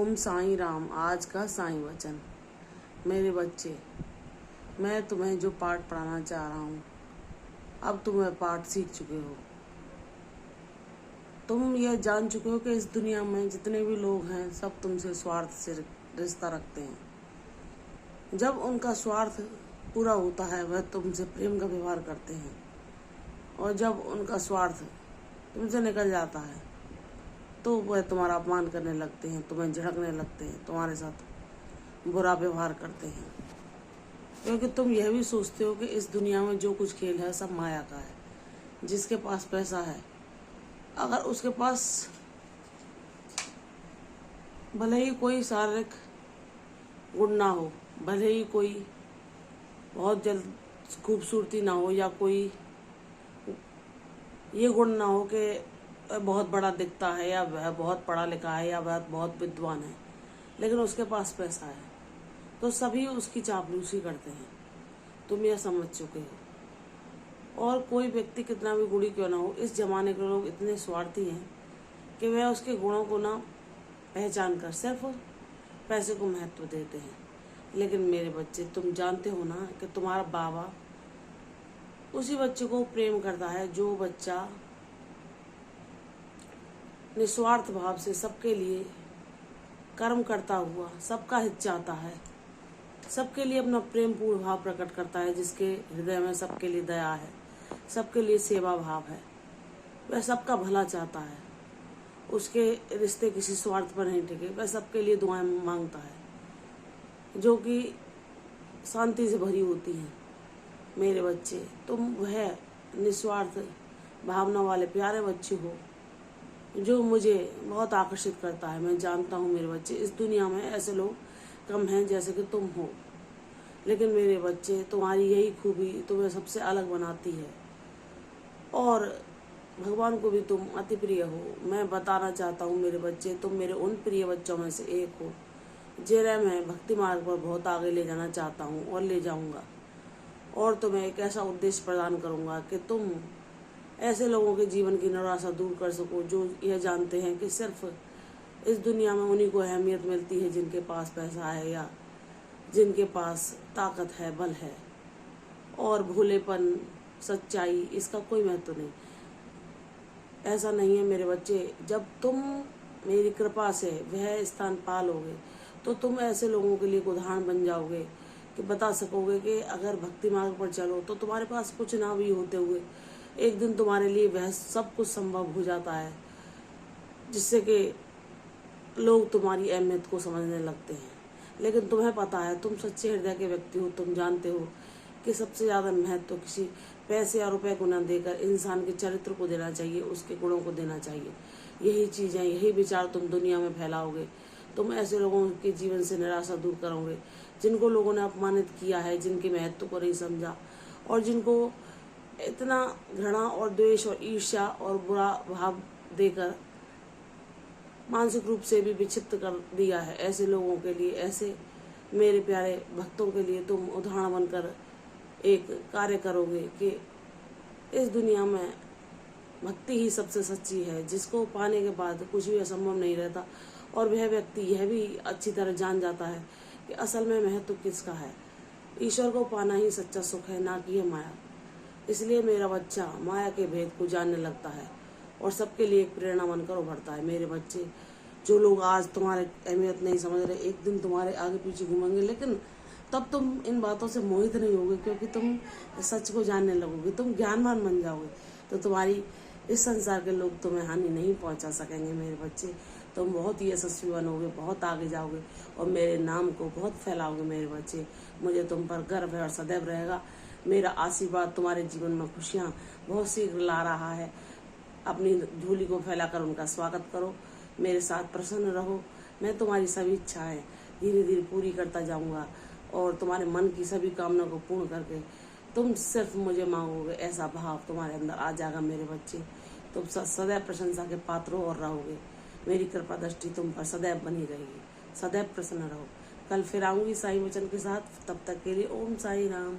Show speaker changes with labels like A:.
A: ओम साईं राम। आज का साईं वचन। मेरे बच्चे, मैं तुम्हें जो पाठ पढ़ाना चाह रहा हूँ, अब तुम वह पाठ सीख चुके हो। तुम यह जान चुके हो कि इस दुनिया में जितने भी लोग हैं सब तुमसे स्वार्थ से रिश्ता रखते हैं। जब उनका स्वार्थ पूरा होता है वह तुमसे प्रेम का व्यवहार करते हैं, और जब उनका स्वार्थ तुमसे निकल जाता है तो वह तुम्हारा अपमान करने लगते हैं, तुम्हें झिड़कने लगते हैं, तुम्हारे साथ बुरा व्यवहार करते हैं। क्योंकि तुम यह भी सोचते हो कि इस दुनिया में जो कुछ खेल है सब माया का है। जिसके पास पैसा है, अगर उसके पास भले ही कोई शारीरिक गुण ना हो, भले ही कोई बहुत जल्द खूबसूरती ना हो, या कोई ये गुण ना हो कि बहुत बड़ा दिखता है, या वह बहुत पढ़ा लिखा है, या वह बहुत विद्वान है, लेकिन उसके पास पैसा है, तो सभी उसकी चापलूसी करते हैं। तुम यह समझ चुके हो। और कोई व्यक्ति कितना भी गुणी क्यों ना हो, इस जमाने के लोग इतने स्वार्थी हैं कि वह उसके गुणों को ना पहचान कर सिर्फ पैसे को महत्व देते हैं। लेकिन मेरे बच्चे, तुम जानते हो ना कि तुम्हारा बाबा उसी बच्चे को प्रेम करता है जो बच्चा निस्वार्थ भाव से सबके लिए कर्म करता हुआ सबका हित चाहता है, सबके लिए अपना प्रेम पूर्ण भाव प्रकट करता है, जिसके हृदय में सबके लिए दया है, सबके लिए सेवा भाव है, वह सबका भला चाहता है, उसके रिश्ते किसी स्वार्थ पर नहीं टिके, वह सबके लिए दुआएं मांगता है जो कि शांति से भरी होती हैं। मेरे बच्चे, तुम वह निस्वार्थ भावना वाले प्यारे बच्चे हो जो मुझे बहुत आकर्षित करता है। मैं जानता हूँ मेरे बच्चे, इस दुनिया में ऐसे लोग कम हैं जैसे कि तुम हो, लेकिन मेरे बच्चे, तुम्हारी यही खूबी तुम्हें सबसे अलग बनाती है, और भगवान को भी तुम अति प्रिय हो। मैं बताना चाहता हूँ मेरे बच्चे, तुम मेरे उन प्रिय बच्चों में से एक हो जिन्हें मैं भक्ति मार्ग पर बहुत आगे ले जाना चाहता हूँ और ले जाऊँगा, और तुम्हें एक ऐसा उद्देश्य प्रदान करूँगा कि तुम ऐसे लोगों के जीवन की निराशा दूर कर सको जो यह जानते हैं कि सिर्फ इस दुनिया में उन्हीं को अहमियत मिलती है जिनके पास पैसा है, या जिनके पास ताकत है, बल है, और भोलेपन, सच्चाई, इसका कोई महत्व नहीं। ऐसा नहीं है मेरे बच्चे। जब तुम मेरी कृपा से वह स्थान पा लोगे तो तुम ऐसे लोगों के लिए एक उदाहरण बन जाओगे कि बता सकोगे कि अगर भक्ति मार्ग पर चलो तो तुम्हारे पास कुछ ना भी होते हुए एक दिन तुम्हारे लिए वह सब कुछ संभव हो जाता है, जिससे कि लोग तुम्हारी अहमियत को समझने लगते हैं। लेकिन तुम्हें पता है, तुम सच्चे हृदय के व्यक्ति हो, तुम जानते हो कि सबसे ज़्यादा महत्व तो किसी पैसे या रुपए को न देकर इंसान के चरित्र को देना चाहिए, उसके गुणों को देना चाहिए। यही चीज़ें, यही विचार तुम दुनिया में फैलाओगे। तुम ऐसे लोगों के जीवन से निराशा दूर करोगे जिनको लोगों ने अपमानित किया है, जिनके महत्व को नहीं समझा, और जिनको इतना घृणा और द्वेष और ईर्ष्या और बुरा भाव देकर मानसिक रूप से भी विक्षिप्त कर दिया है। ऐसे लोगों के लिए, ऐसे मेरे प्यारे भक्तों के लिए तुम उदाहरण बनकर एक कार्य करोगे कि इस दुनिया में भक्ति ही सबसे सच्ची है, जिसको पाने के बाद कुछ भी असंभव नहीं रहता, और वह व्यक्ति यह भी अच्छी तरह जान जाता है कि असल में महत्व किसका है। ईश्वर को पाना ही सच्चा सुख है, ना कि यह माया। इसलिए मेरा बच्चा माया के भेद को जानने लगता है और सबके लिए एक प्रेरणा बनकर उभरता है। मेरे बच्चे, जो लोग आज तुम्हारे अहमियत नहीं समझ रहे, एक दिन तुम्हारे आगे पीछे घूमेंगे, लेकिन तब तुम इन बातों से मोहित नहीं होगे, क्योंकि तुम सच को जानने लगोगे, तुम ज्ञानवान बन जाओगे, तो तुम्हारी इस संसार के लोग तुम्हें हानि नहीं पहुंचा सकेंगे। मेरे बच्चे, तुम बहुत ही यशस्वी बनोगे, बहुत आगे जाओगे, और मेरे नाम को बहुत फैलाओगे। मेरे बच्चे, मुझे तुम पर गर्व है और सदैव रहेगा। मेरा आशीर्वाद तुम्हारे जीवन में खुशियाँ बहुत शीघ्र ला रहा है। अपनी झोली को फैलाकर उनका स्वागत करो, मेरे साथ प्रसन्न रहो। मैं तुम्हारी सभी इच्छाएं धीरे धीरे पूरी करता जाऊंगा, और तुम्हारे मन की सभी कामना को पूर्ण करके तुम सिर्फ मुझे मांगोगे, ऐसा भाव तुम्हारे अंदर आ जाएगा। मेरे बच्चे, तुम सदैव प्रशंसा के पात्र हो और रहोगे। मेरी कृपा दृष्टि तुम पर सदैव बनी रहेगी। सदैव प्रसन्न रहो। कल फिर आऊंगी साईं वचन के साथ। तब तक के लिए ओम साईं राम।